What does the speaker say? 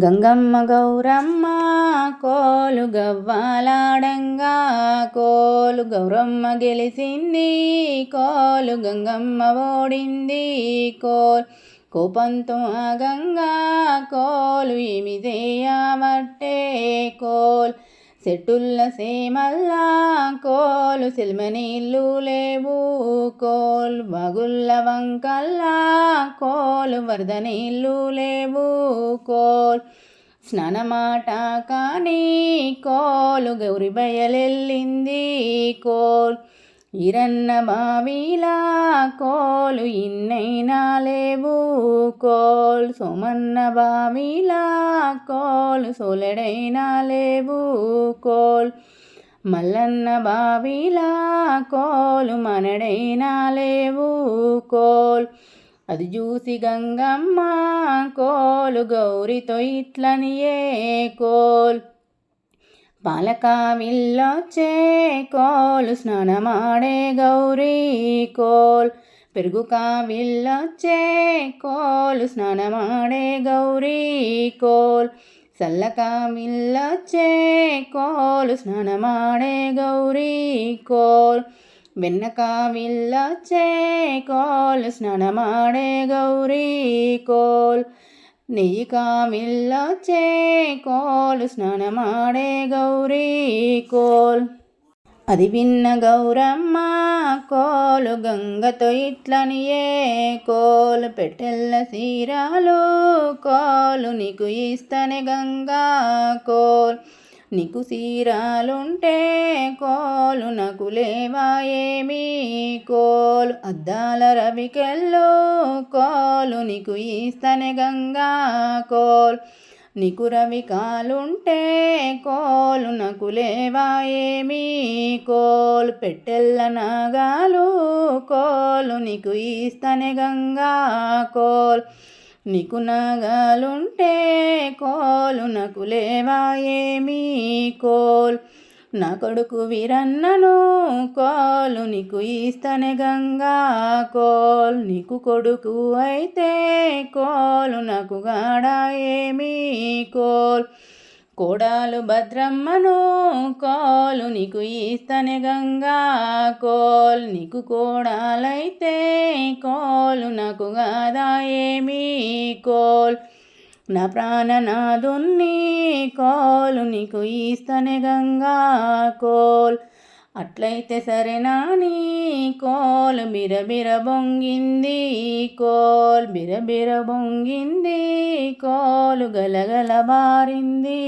గంగమ్మ గౌరమ్మ కోలు గవ్వాలాడంగా కోలు గౌరమ్మ గెలిసింది కోలు గంగమ్మ ఓడింది కోపంతో ఆ గంగా కోలు ఏమి చేయబట్టే చెట్టుల్ల సేమల్లా కోలు సిల్మనీళ్ళు లేవు బాగుల్ల వంకల్లా కోలు వరద నీళ్ళు లేవు స్నానమాట కానీ కోలు గౌరి బయలెళ్ళింది ఈరన్న బావిలా కోలు ఇన్నైనా లేవు సోమన్న బావిలా కోలు సోలెడైనా లేవు మల్లన్న బావిలా కోలు మనడైనా లేవు అది చూసి గంగమ్మ కోలు గౌరితో ఇట్లనియే పాలకావిల్లొచ్చే కోలు స్నానమాడే గౌరీ పెరుగు కావిల్లొచ్చే కోలు స్నానమాడే గౌరీ సల్లకావిల్లొచ్చే కోలు స్నానమాడే గౌరీ వెన్నకావిల్లొచ్చే కోలు స్నానమాడే గౌరీ నెయ్యి కావిల్లొచ్చే కోలు స్నానమాడే గౌరీ అది విన్న గౌరమ్మ కోలు గంగతో ఇట్లనియే పెట్టెల్ల సీరాలు కోలు నీకు ఇస్తనే గంగా నీకు సీరాలుంటే కోలు నాకు లేవా ఏమి అద్దాల రవికెళ్ళు కోలు నీకు ఇస్తనే గంగా నీకు రవి కాలుంటే కోలు నాకు లేవా ఏమి పెట్టెల్ల నాగాలు కోలు నీకు ఇస్తనే గంగా నీకు నాగాలుంటే కోలు నాకు లేవా ఏమి నా కొడుకు వీరన్నను కోలు నీకు ఇస్తనే గంగా నీకు కొడుకు అయితే కోలు నాకు గాడా ఏమి కోడాలు భద్రమ్మను కోలు నీకు ఇస్తనే గంగా నీకు కోడాలైతే కోలు నాకు గాదా ఏమి నా ప్రాణనాదున్ని కోలు నీకు ఇస్తనే గంగా అట్లయితే సరేనాని కోలు బిరబిర బొంగింది బిరబిర బొంగింది కోలు గలగల బారింది